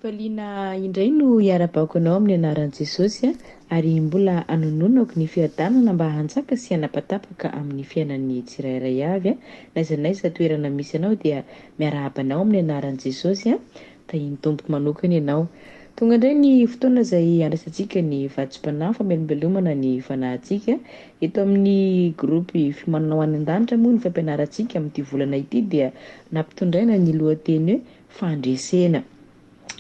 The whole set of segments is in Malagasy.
Fifaliana indray no hiara-baoko anao amin'ny anaran'i Jesosy ary mbola anononako ny fiadanana mba hanjaka sy hanapatapaka amin'ny fiainan'ny tsirairay avy n'aiza n'aiza toerana misy anao dia miarahaba anao amin'ny anaran'i Jesosy tahiny tompoko manokana ianao. Tonga indray ny fotoana izay andrasantsika ny vatsim-panahy famelom-belomana ny fanahintsika eto amin'ny gropy fimanana ho An-danitra moa ny fampianarantsika amin'ity volana ity dia nampitondraina ny lohateny hoe fandresena.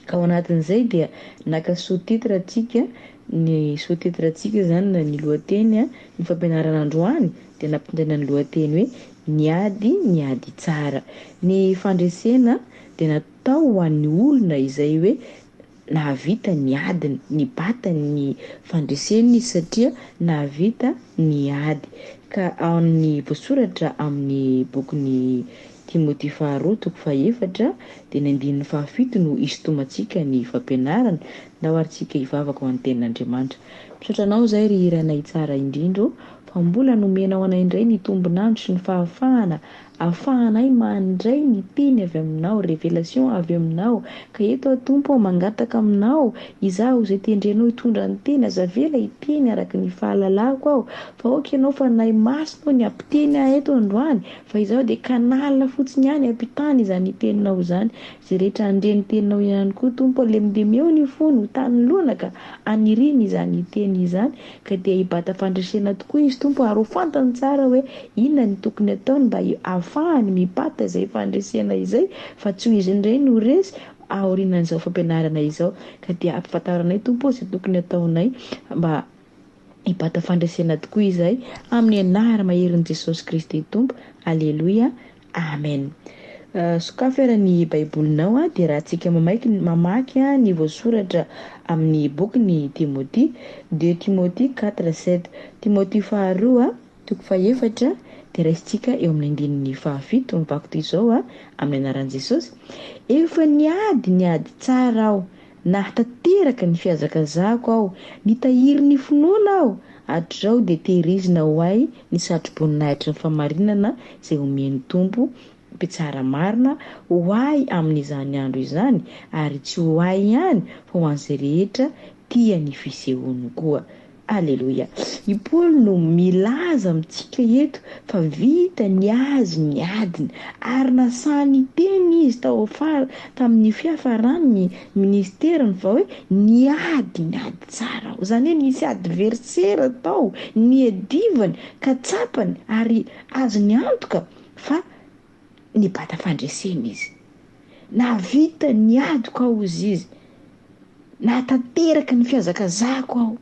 Ka ao anatin'izay dia naka sous-titre antsika, ny sous-titre antsika zany ny lohateny ny fampianarana androany dia nampitondraina ny lohateny hoe niady tsara. Ny fandresena dia natao ho an'ny olona izay hoe nahavita niadiny, nibata ny fandreseny satria nahavita niady. Ka ao amin'ny voasoratra amin'ny bokin'ny Timothée faharoa toko faha-efatra dia ny 7 no isintomantsika ny fampianarana na ho aritsika hivavaka ho an'ny tenin'Andriamanitra. Misaotra anao izay ry iranay tsara indrindra fa mbola nomenao anay indray ny tombonandro sy ny fahafahana ahafahanay mandray ny teny avy aminao, révélation avy aminao. Ka eto Tompo mangataka aminao izaho izay tendrenao hitondra ny teny azavela hiteny araka ny fahalalako aho fa oka ianao fa nay masino ny ampiteny eto androany fa izaho dia kanalina fotsiny ihany ampitany izany teninao izany. Izay rehetra andreny teninao ihany koa Tompo lemondemy eo ny fony ho tany lona ka aniriny izany teny izany ka dia hibata fandresena tokoa izy Tompo ary ho fantany tsara hoe inona ny tokony ataony mba ahafahany mibata izay fandresena izay fa tsy izy indray no resy aorianan'izao fampianarana izao ka dia ampifantaranay Tompo izay tokony ataonay mba hibata fandresena tokoa izay amin'ny anara maherin'i Jesosy Kristy Tompo. Aleloia, amen. Sokafy ara ny baibolinao dia raha antsika mamaky ny voasoratra amin'ny bokin'ny Timothée 2 Timothée 4:7 Timothée faharoa toko faha-efatra dia raisintsika eo amin'ny andininy fahafito mivako toy izao amin'ny anaran'i Jesosy. Efa niady tsara aho, nahatateraka ny fihazakazahako aho, nitahiry ny finoana aho, hatr'izao dia tehirizina ho ahy ny satroboninahitry ny famarinana izay omeny Tompo mpitsara marina ho ahy amin'izany andro izany ary tsy ho ahy ihany fa ho an'izay rehetra tia ny fisehoany koa. Aleloia. I Paoly no milaza amintsika eto fa vita niazy niadiny ary nasany teny izy tao afara tamin'ny fiafarany ny ministeriny fa hoe niady tsara. Izany hoe nisy adversaire tao niadivany ka tsapany ary azo niantoka fa nibata fandresena izy. Navita niadoka aho izy. Nahatateraka ny fihazakazahako aho.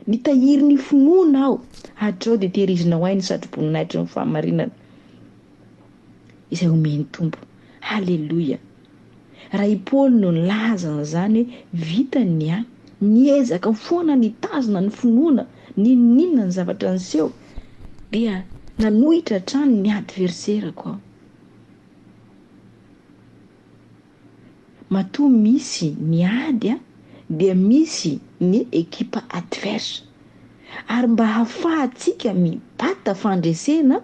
Nitahiry ny finoana aho. Hatr'izao dia tehirizina ho ahy ny satroboninahitry ny fahamarinana izay omeny Tompo. Haleloia. Raha i Paoly no nilaza an'izany vita niezaka foana nitazona ny finoana ninona ny zavatra niseho dia nanohitra hatrany ny adversaire-ko aho. Matoa misy niady dia misy ny ekipa adverse ary mba hahafahantsika mibata fandresena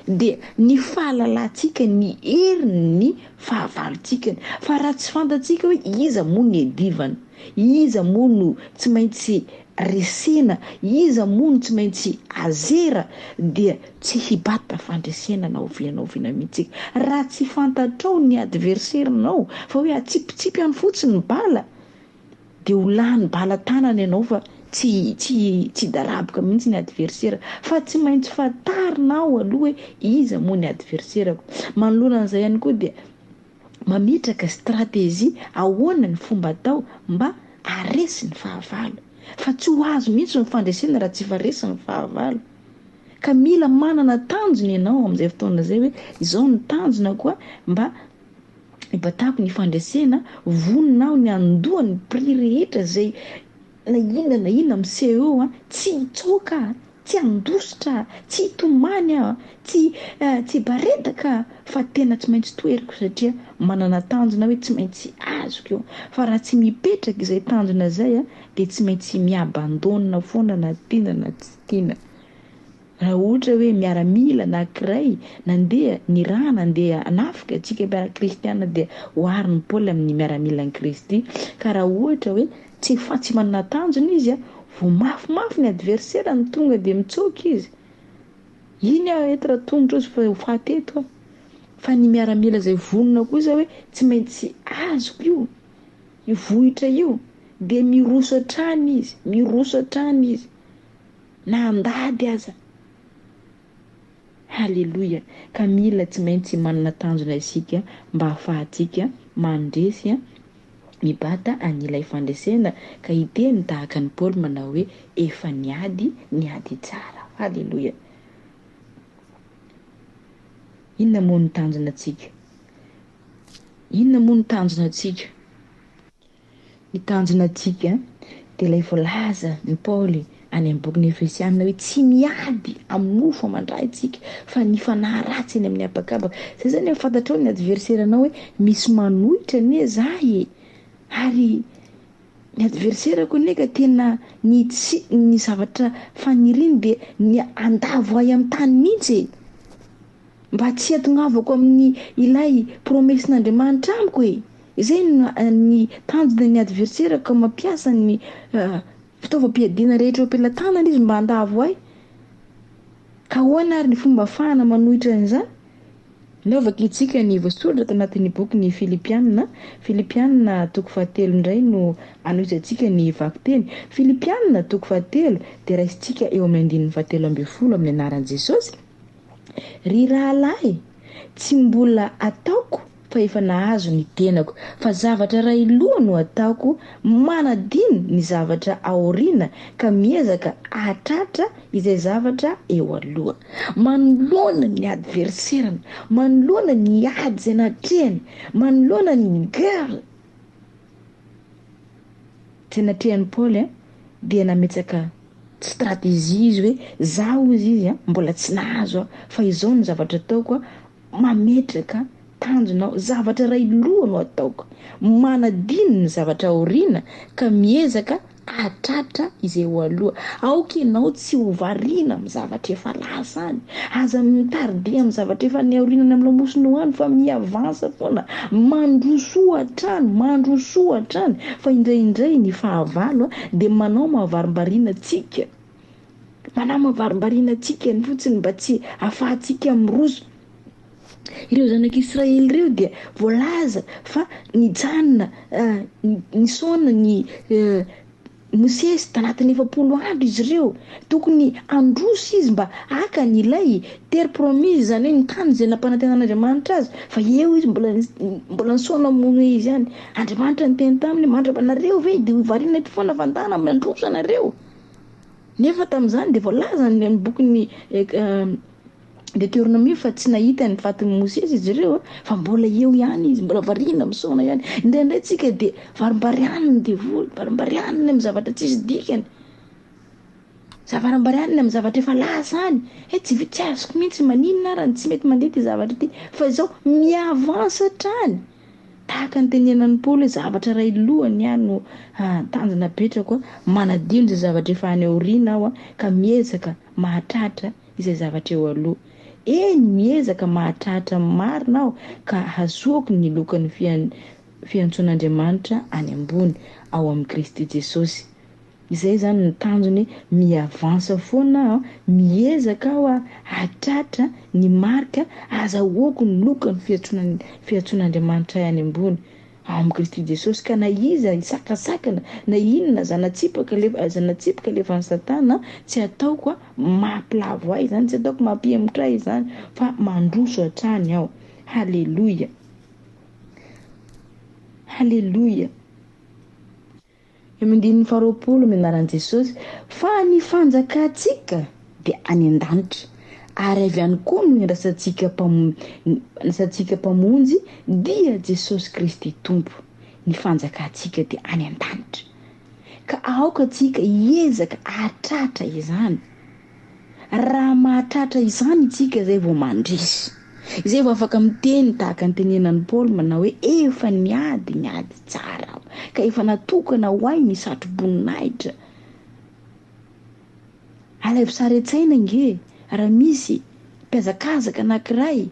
dia ny fahalalantsika ny heriny ny fahavalontsika fa raha tsy fantatsika hoe iza moa ny edivana, iza moa no tsy maintsy resena, iza moa no tsy maintsy azera dia tsy hibata fandresena na oviana mihitsy. Raha tsy fantatrao ny adversaire-nao fa hoe atsipitsipy any fotsiny ny bala dia ho lany bala tanana ianao fa tsy daraboka mihitsy ny adversaire fa tsy maintsy fantarinao aloha hoe iza moa ny adversaire-ko. Manoloana an'izay ihany koa dia mametraka stratégie ahoana ny fomba atao mba haresy ny fahavalo fa tsy ho azo mihitsy ny fandresena raha tsy faresy ny fahavalo. Ka mila manana tanjona ianao amin'izay fotoana izay hoe izao ny tanjona koa mba hibatako ny fandresena voninao ny andohan'ny prix rehetra izay na inona miseho tsy hitsoaka, tsy handositra, tsy hitomany tsy baretaka fa tena tsy maintsy toeriko satria manana tanjona hoe tsy maintsy azoko eo. Fa raha tsy mipetraka izay tanjona izay dia tsy maintsy miabandona foana na tiana na tsy tiana. raha ohatra hoe miaramila anankiray nandeha ny raha nandeha anafika antsika miara kristiana dia hoary ny Paoly amin'ny miaramila ny Kristy. Ka raha ohatra hoe tsy manana tanjona izy vao mafimafy ny adversaire ny tonga dia mitsoaka izy. Iny etra tongotra ozy fa fahateto fa ny miaramila izay vonona kosa hoe tsy maintsy azoko io vohitra io dia miroso hatrany izy na andady aza. Halleluja. Ka mila tsy maintsy manana tanjona isika mba ahafahantsika mandresy mibata an'ilay fandresena. Ka hiteny tahaka ny Paoly manao hoe efa niady tsara. Halleluja. Inona moa ny tanjona antsika? Ny tanjona antsika dia ilay voalaza ny Paoly any amin'ny bokin'ny Efesiana hoe tsy miady amin'ny nofo mandray tsika fa ny fanahy ratsy eny amin'ny habakabaka. Zay zany fantatrao ny adversairanao hoe misy manohitra ne zahy ary ny adversairako neka tena ny zavatra faniriny dia ny andavo ahy amin'ny tany mihitsy mba tsy hatonavako amin'ny ilay promessin'Andriamanitra amiko izay ny tanjona ny adversairako mampiasa ny fitaovam-piadiana rehetra ampelantanana izy mba andavo ahy. Ka hoana ary ny fomba ahafahana manohitra an'izany? Naovaka itsika ny voasoratra tao anatin'ny bokin'ny Filipianina 3 indray no anohitantsika ny vakiteny. Filipianina 3 dia raisintsika eo amin'ny 7:10 amin'ny anaran'i Jesosy. Ry rahalahy, tsy mbola ataoko fa efa nahazo ny tenako, fa zavatra iray loha no ataoko, manadino ny zavatra aoriana ka miezaka hahatratra izay zavatra eo aloha. Manoloana ny adversairana, manoloana ny ady izay natrehany, manoloana ny guerre. Tsy natrehany Paoly dia nametsaka stratégie izy hoe zaho izy mbola tsy nahazo fa izao ny zavatra ataoko, mametraka tanjonao, zavatra iray loha no ataoko, manadino ny zavatra aoriana ka miezaka hahatratra izay eo aloha. Aoka ianao tsy ho variana amin'ny zavatra efa lasa any, aza mitardia amin'ny zavatra efa niaoriana amin'ny lamosina ho any, fa miavansa foana, mandrosoa hatrany fa indraindray ny fahavalo dia manao mahavarim-bariana antsika ny fotsiny mba tsy ahafahantsika miroso. Ireo zanak'Israely ireo dia voalaza fa nijanona nisaona ny Mosesy tanatin'ny 40 andro izy ireo, tokony androso izy mba haka n'ilay terre promise, zany hoe ny tany izay nampanantenan'Andriamanitra azy, fa eo izy mbola nisaona mono izy ihany. Andriamanitra niteny taminy mandra anareo ve dia hovariana eto foana fandana mandroso anareo. Nefa tamin'izany dia voalaza ny bokin'ny Deutéronomie fa tsy nahita ny fatin'ny Mosesy izy ireo, fa mbola eo ihany izy, mbola variana misaona ihany. Indraindray tsika dia varimbarianina devoly, varimbarianina amin'ny zavatra tsisy dikany, varimbarianina amin'ny zavatra efa lasa any. Tsy azoko mihitsy maninona ary tsy mety mandeha ty zavatra ty, fa izao miavansa hatrany. Tahaka ny tenenan'ny Paoly, zavatra iray lohany ihany no tanjona petrako, manadino izay zavatra efa any aoriana aho ka miezaka mahatratra izay zavatra eo aloha. Miezaka mahatratra marina aho ka hazoako ny lokan'ny fiantsoan'Andriamanitra any ambony ao amin'ny Kristy Jesosy. Izay zany ny tanjony, miavansa foana aho, miezaka aho hahatratra ny marika, azahoako ny lokan'ny fiantsoan'Andriamanitra any ambony ao amin'ny Kristy Jesosy. Ka na iza isakasakana, na inona zanatsipaka lefan'ny Satana, tsy ataoko mampilavo ahy zany, tsy ataoko mampihemitra ahy zany, fa mandroso hatrany aho. Halleluja. Amin'ny 20 minaran'i Jesosy, fa ny fanjakatsika dia any an-danitra, ary avy any koa no rasantsika mpamonjy dia Jesosy Kristy Tompo. Ny fanjakatsika dia any an-danitra, ka aoka tsika hiezaka hahatratra izany. Raha mahatratra izany tsika zay vao mandresy, zay vao afaka miteny tahaka ny tenenan'ny Paoly manao hoe efa niady tsara, ka efa natokana ho ahy ny satroboninahitra. Alaivo sary an-tsaina nge, raha misy mpiazakazaka anankiray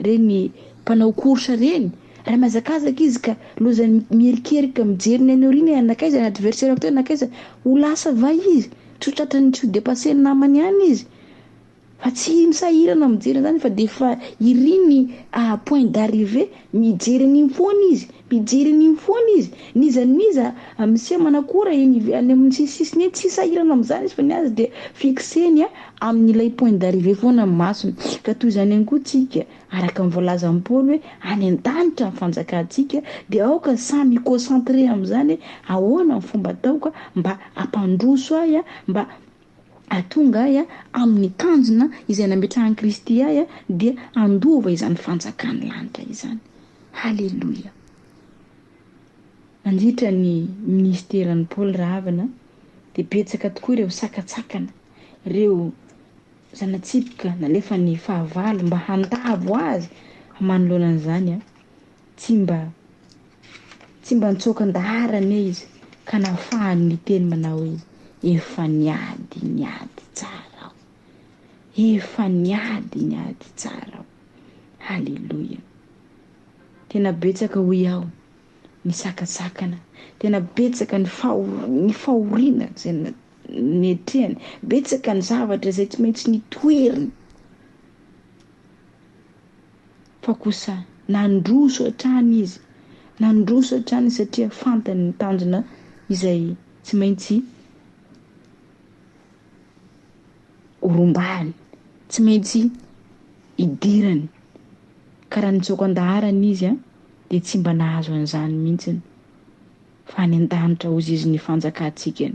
reny mpanao korsa reny, raha miazakazaka izy ka lozany mierikerika mijery ny anorina anakaiza, adversaire avy teo anakaiza, ho lasa va izy tsotratrany tsy ho dépasser ny namany ihany izy, fa tsy misahirana mijery zany fa defa iriny point d'arrivée mijery an'iny foana izy, mijery an'iny foana izy, niza misy manakora eny any amin'ny sisiny eny, tsy sahirana amin'izany izy fa ny azy de fixeny amin'ilay point d'arrivée foana masony. Ka toy izany ihany koa tsika araka ny voalazan'ny Paoly hoe any an-danitra ny fanjakantsika, de aoka samy concentré amin'izany ahoana ny fomba ataoka mba hampandroso ahy mba atonga ahy amin'ny tanjona izay nametrahan'i Kristy ahy dia andova izany fanjakany lanitra izany. Halleluja. Nandritra ny ministeran'ny Paoly Ravana dia betsaka tokoa ireo sakatsakana, ireo zanatsipika nalefa ny fahavalo mba handavo azy manoloana an'izany tsy mba nitsokan-daharana izy ka nafahany ny teny manao hoe efa niady tsara aho, efa niady tsara aho. Halleluja. Tena betsaka hoy aho ny sakasakana, tena betsaka ny fahoriana izay netrehany, betsaka ny zavatra izay tsy maintsy nitoeriny, fa kosa nandroso hatrany izy, nandroso hatrany satria fantany ny tanjona izay tsy maintsy orombahany, tsy maintsy idirany. Ka raha nitsokan-daharana izy dia tsy mba nahazo an'izany mihitsy fa any an-danitra ozy izy ny fanjakantsika.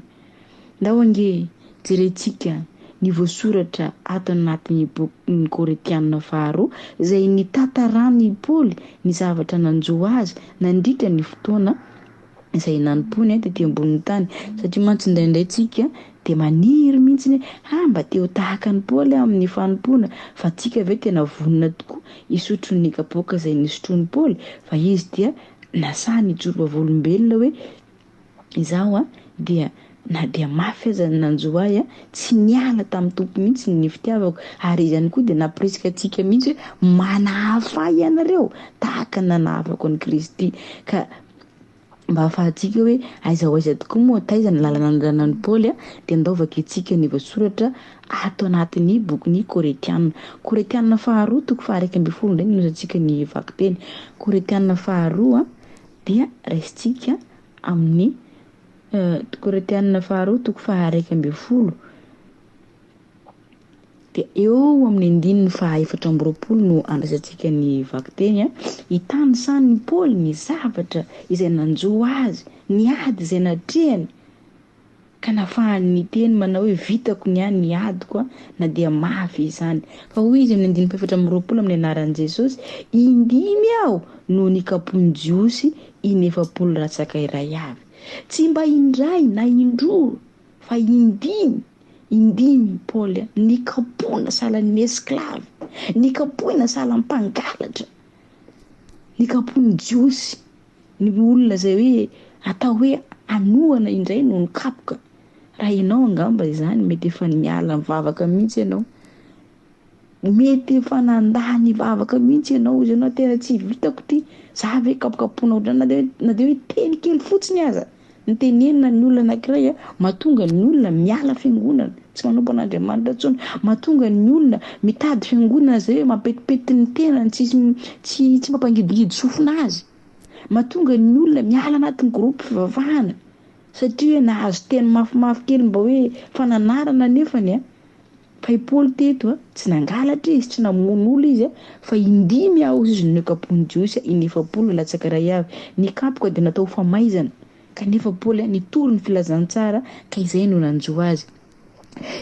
Ndao ange jerentsika ny voasoratra ato anatin'ny boky Koretianina faharoa izay nitantarany Paoly ny zavatra nanjo azy nandritra ny fotoana izay nanom-pony tetỳ ambonin'ny tany, satria mantsy indraindray tsika dia maniry mihitsy mba teo tahaka ny Paoly amin'ny fanompona, fa tsika ve tena vonona tokoa isotro ny kapoaka izay nisotrony Paoly, fa izy dia nasany ijoro vavolombelona hoe izaho dia na dia mafy aza nanjo ahy tsy niala tamin'ny tompo mihitsy ny fitiavako, ary izy ihany koa dia naporisika antsika mihitsy hoe manahafay ianareo tahaka nanahafako an'i Kristy. Ka mba ahafahantsika hoe aiza ho aiza tokoa moa taiza ny lalana andranan'ny Paoly dia ndaovaka itsika ny voasoratra ato anatin'ny bokin'ny Koretianina faharoa toko faha 1:12 indray nozatsika ny vaky teny. Koretianina faharoa dia raisitsika amin'ny Koretianina faharoa toko faha 1:12 dia eo amin'ny 4:20 no andrasantsika ny vaky teny hitany sany Paoly ny zavatra izay nanjo azy, ny ady izay natrehany, ka nafahany ny teny manao hoe vitako niany ny adiko na dia mafy izany. Fa hoy izy amin'ny 4:20 amin'ny anaran'i Jesosy, indimy aho no nikapoany jiosy inefapolo ratsaka iray avy. Tsy mba indray na indroa fa indimy Paoly nikapoana salan'ny esclave, nikapoina salan'ny mpangalatra, nikapoany jiosy, ny olona izay hoe atao hoe anohana indray no nikapoka. Raha ianao angamba izany mety efa niala mivavaka mihitsy ianao, mety efa nandany vavaka mihitsy ianao, izy ianao tena tsy vitako ty za ve kapokapoana ohatrany, na dia hoe teny kely fotsiny aza ny tenenina ny olona anankiray mahatonga ny olona miala fiangonana, tsy manompo an'Andriamanitra intsony, mahatonga ny olona mitady fiangonana izay hoe mampetipety ny tenany, tsy mampangidigidy sofina azy, mahatonga ny olona miala anatin'ny groupe fivavahana satria hoe nahazo teny mafimafy kely mba hoe fananarana nefany fa i Paoly teto tsy nangalatra izy, tsy namono olo izy fa indimy aho izy no nikapoany jiosy inefapolo latsaka iray avy. Ny kapoka dia natao famaizana, kanefa Paoly nitory ny filazantsara ka izay no nanjo azy.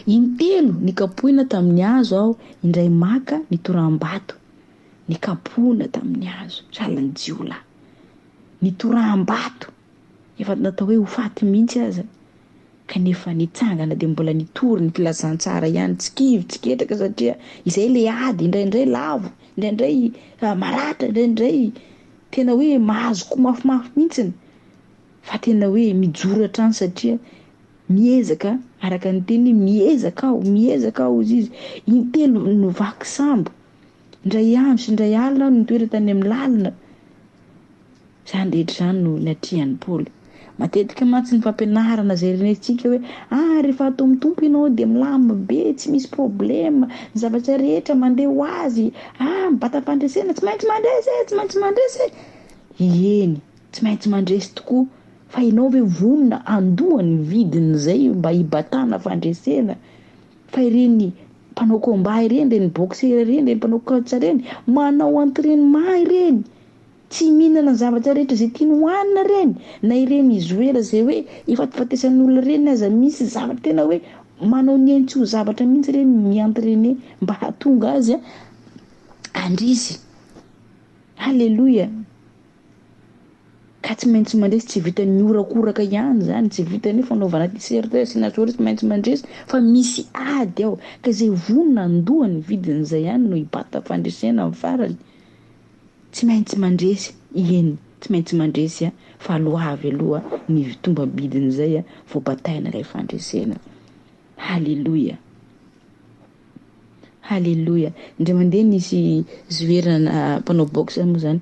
Intelo nikapoina tamin'ny hazo aho, indray maka nitoram-bato, nikapoina tamin'ny hazo salan'ny jiolahy, nitoram-bato efa natao hoe ho faty mihitsy aza, kanefa nitsangana dia mbola nitory ny filazantsara ihany, tsy kivy tsy ketraka satria izay le ady indraindray lavo, indraindray maratra, indraindray tena hoe mahazo koa mafimafy mihitsy, fa tena hoe mijoro hatrany satria miezaka araka ny teny miezaka ao izy intelo no vaky sambo ndray andro sy ndray alina no toera tany amin'ny lalina. Zany rehetra zany no niatrihan'ny Paoly. Matetika mantsy ny fampianarana zay renentsika hoe rehefa atao mitompo ianao de milamina be, tsy misy problema, ny zavatra rehetra mandeha ho azy, mibata fandresena tsy maintsy mandresy. Eny, tsy maintsy mandresy tokoa. Fa ianao hoe vonona andohany vidin'izay mba hibatana fandresena. Fa ireny mpanao combat ireny boxeur ireny mpanao coach ireny manao entraînement ireny, tsy mihinana zavatra rehetra zay tiany hohanina reny, na ireny izoera zay hoe ifatifatesan'olona reny aza misy zavatra tena hoe manao nientso ho zavatra mihitsy reny mi-entraîner mba hahatonga azy andrisy. Halleluja. Ka tsy maintsy mandresy, tsy vitan'ny orakoraka ihany zany, tsy vitan'ny fanaovana t-shirt sy nasory tsy maintsy mandresy, fa misy ady ao ka zay vonona andohany vidin'izay ihany no hibata fandresena amin'ny farany. Tsy maintsy mandresy, eny, tsy maintsy mandresy fa aloha avy aloha ny tomba bidin'izay vao bataina ilay fandresena. Halleluja. Indray mandeha nisy zoerana mpanao boxe moa zany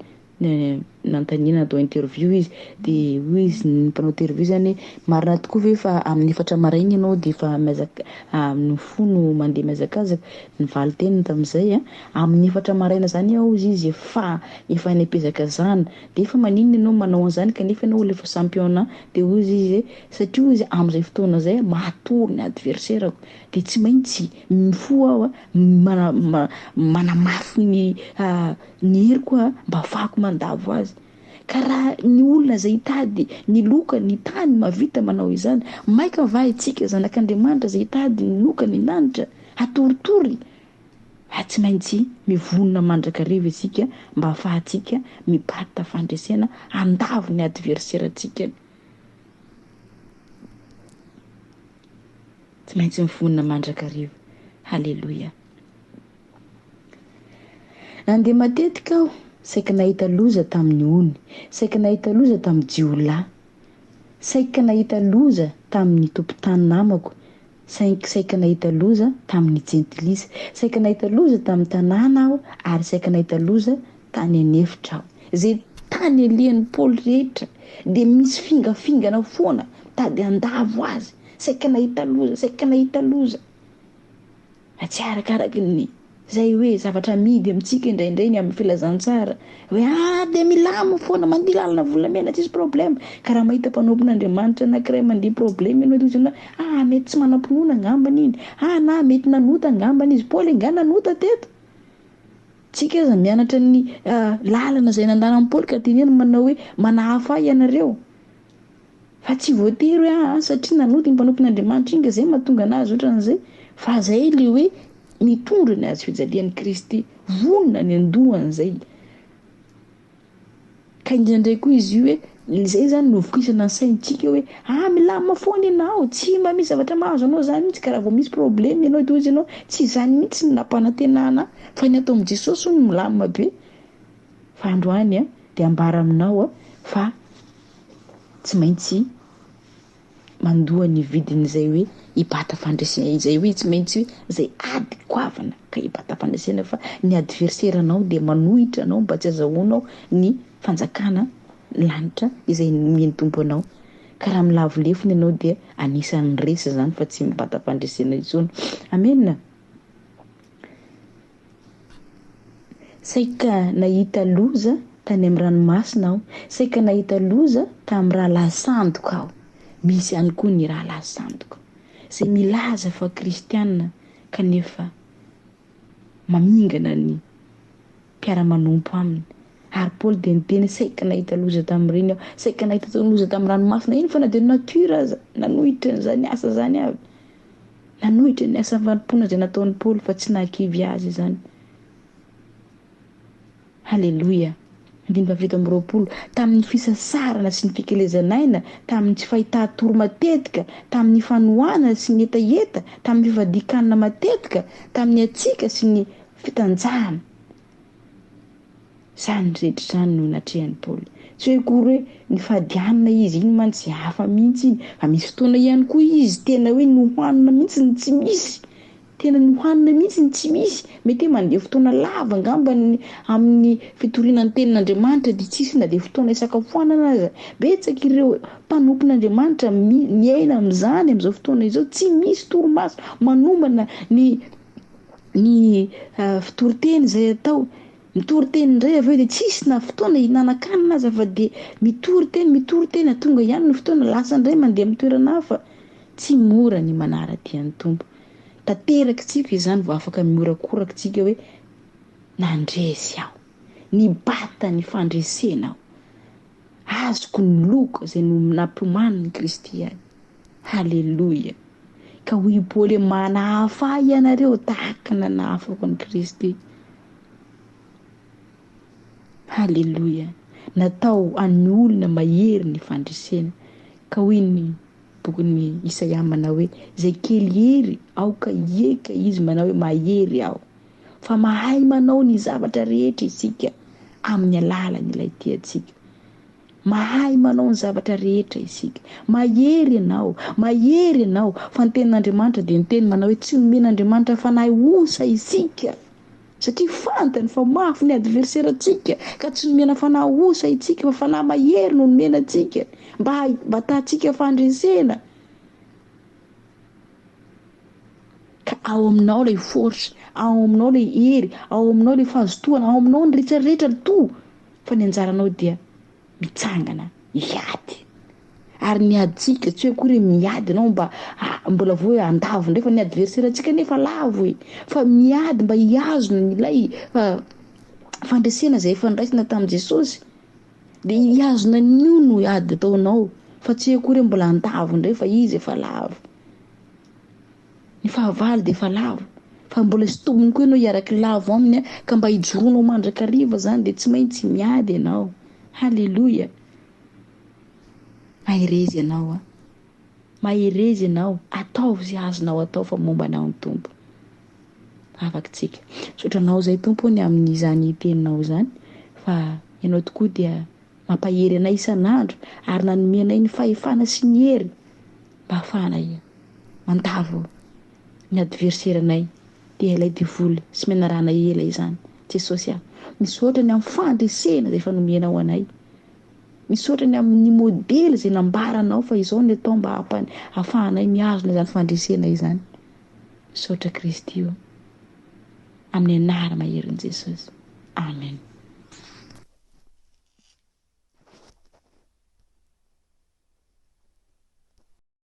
nantaniana atao interview izy de hoy izy ny mpanao interview zany marina tokoa ve fa amin'ny 4 maraina ianao de fa miazaka amin'ny folo mandeha miazakazaka, ny valo teniny tamin'izay amin'ny 4 maraina zany ao izy efa any apezaka zana de efa maninona ianao manao an'izany kanefa ianao le fa championnat. De hoy izy satria izy amin'izay fotoana zay matory ny adversaire de tsy maintsy mifo aho manamafy ny heriko mba afahako mandavo azy. Ka raha ny olona zay hitady ny loka ny tany mavita manao izany, maika vahy tsika zanak'Andriamanitra zay hitady ny loka ny lanitra atoritory, tsy maintsy mivonona mandrakariva isika mba ahafahantsika mibata fandresena andavo ny adversaire atsika. Tsy maintsy mivonona mandrakariva. Halleluja. Nandeha matetika aho, saika nahita loza tamin'ny ony, saika nahita loza tamin'ny jiolahy, saika nahita loza tamin'ny tompon-tany namako, saika nahita loza tamin'ny jentilisa, saika nahita loza tamin'ny tanàna aho, ary saika nahita loza tany anefitra aho. Zay tany alian'ny Paoly rehetra de misy fingafingana foana tady andavo azy. Saika nahita loza. Tsy arakaraky ny zay hoe zavatra amidy amintsika indraindray ny amin'ny filazantsara hoe de milama foana mandihy lalina volamena tsisy problème. Ka raha mahita mpanompon'Andriamanitra anankiray mandihy problème ianao tozana mety tsy manam-pinoana angambany iny, na mety nanota angambany izy. Paoly nga nanota teto. Tsika aza mianatra ny lalana zay nandanan'ny Paoly ka tineny manao hoe manahafa ianareo. Fa tsy voatery hoe satria nanota ny mpanompon'Andriamanitra iny ka zay mahatonga anazy ohatran'izay. Fa zay le hoe mitondra ny azy fijalian'i Kristy, vonona ny andohany zay. Ka indraindray koa izy io hoe zay zany novokisana ny saintsika hoe milama foana ianao, tsy mba misy zavatra mahazo anao zany mihitsy. Ka raha vao misy problème ianao toy izy ianao tsy zany mihitsy ny nampanantenana fa ny atao amin'i Jesosy no milamina be. Fa androany de ambara aminao fa tsy maintsy mandoa ny vidin'izay hoe hibata fandresena izay hoe tsy maintsy zay ady goavana ka hibata fandresena, fa ny adversaire anao de manohitra anao mba tsy azahoanao ny fanjakana lanitra izay mieny tompo anao. Ka raha milavolefony ianao dia anisan'ny resy zany fa tsy mibata fandresena intsony. Amen. Saika nahita loza tany amin'ny ranomasina aho, saika nahita loza tamin'ny raha lasandoka aho. Misy ihany koa ny raha lasandoka zay milaza fa kristianina kanefa mamingana ny mpiara-manompo aminy. Ary Paoly de niteny saika nahita loza tamin'ireny aho, saika nahita loza tamin'ny ranomasina iny fa na de natiora aza nanohitra n'izany asa zany avy, nanohitra ny asa vanim-pona zay nataon'ny Paoly fa tsy nahakivy azy zany. Halleluja. 20 tamin'ny fisasarana sy ny fikelezanaina, tamin'ny tsy fahità-toro matetika, tamin'ny fanohana sy ny etaeta, tamin'ny fivadikanana matetika, tamin'ny atsika sy ny fitanjahana Zany rehetra zany no natrehany Paoly. Tsy hoe kory hoe ny fadianana izy iny mantsy hafa mihitsy iny. Fa misy fotoana ihany koa izy tena hoe nohanina mihitsy ny tsy misy. Tena nohanina mihitsy ny tsy misy. Mety hoe mandeha fotoana lava angamba amin'ny fitoriana ny tenin'Andriamanitra dia tsisy na dia fotoana isakafoanana aza. Betsaka ireo mpanompon'Andriamanitra miaina amin'izany amin'izao fotoana izao, tsy misy torimaso manombana ny fitoriteny izay atao. Mitory-teny indray avy eo dia tsisy na fotoana hinanan-kanina aza fa dia mitory-teny tonga ihany ny fotoana lasa indray mandeha amin'ny toerana hafa. Tsy mora ny manara-dian'ny Tompo. Tanteraka tsika izany vao afaka miorakoraka tsika hoe nandresy aho, nibata ny fandresena aho, azoko ny loka izay nampiomany Kristy ahy. Halleloia. Ka hoy Paoly manahafay ianareo tahaka nanahafako an'i Kristy. Halleluia. Natao an'ny olona mahery ny fandresena. Ka hoy ny bokin'ny Isaia manao hoe izay kely hery aoka hieka izy manao hoe mahery aho. Fa mahay manao ny zavatra rehetra isika amin'ny alalan'ilay tiantsika. Mahay manao ny zavatra rehetra isika. Mahery ianao. Fa ny tenin'Andriamanitra dia ny teny manao hoe tsy nomen'Andriamanitra fanahy osa isika. Satria fantany fa mafy ny adverserantsika ka tsy nomena fanahy osa isika fa fanahy mahery no nomena antsika mba hatahantsika fandresena. Ka ao aminao ilay force, ao aminao ilay hery, ao aminao ilay fahazotoana, ao aminao ny rehetrarehetra to. Fa ny anjaranao dia mitsangana, miady. Ary miaditsika tsy hoe kory miady anao mbola voa andavo ndray fa ny adverserantsika nefa lavo e. Fa miady mba hiazona n'ilay fandresena izay efa niraisina tamin'i Jesosy. Dia hiazona n'io no ady ataonao. Fa tsy hoe kory mbola andavo ndray fa izy efa lavo. Ny fahavalo dia efa lavo. Fa mbola sy tombony koa ianao hiaraka lavo aminy ka mba hijoroanao mandrakariva zany dia tsy maintsy miady ianao. Halleluia. Maherezy ianao. Ataovy izay azonao atao fa momba anao ny Tompo. Afakitsika. Sotranao izay Tompony amin'izany teninao izany. Fa ianao tokoa dia mampahery anay isan'andro ary nanome anay ny fahefana sy ny hery mba hafana mandavo ny adverseranay dia ilay divoly sy menarana ela izany. Jesosy aho. Misaotra ny amin'ny fandresena izay fanomenao anay. Misaotra ny amin'ny modely izay nambaranao fa izao ny atao mba hafahanay mihazona izany fandresena izany. Misaotra Kristy io. Amin'ny anara maherin' Jesosy. Amen.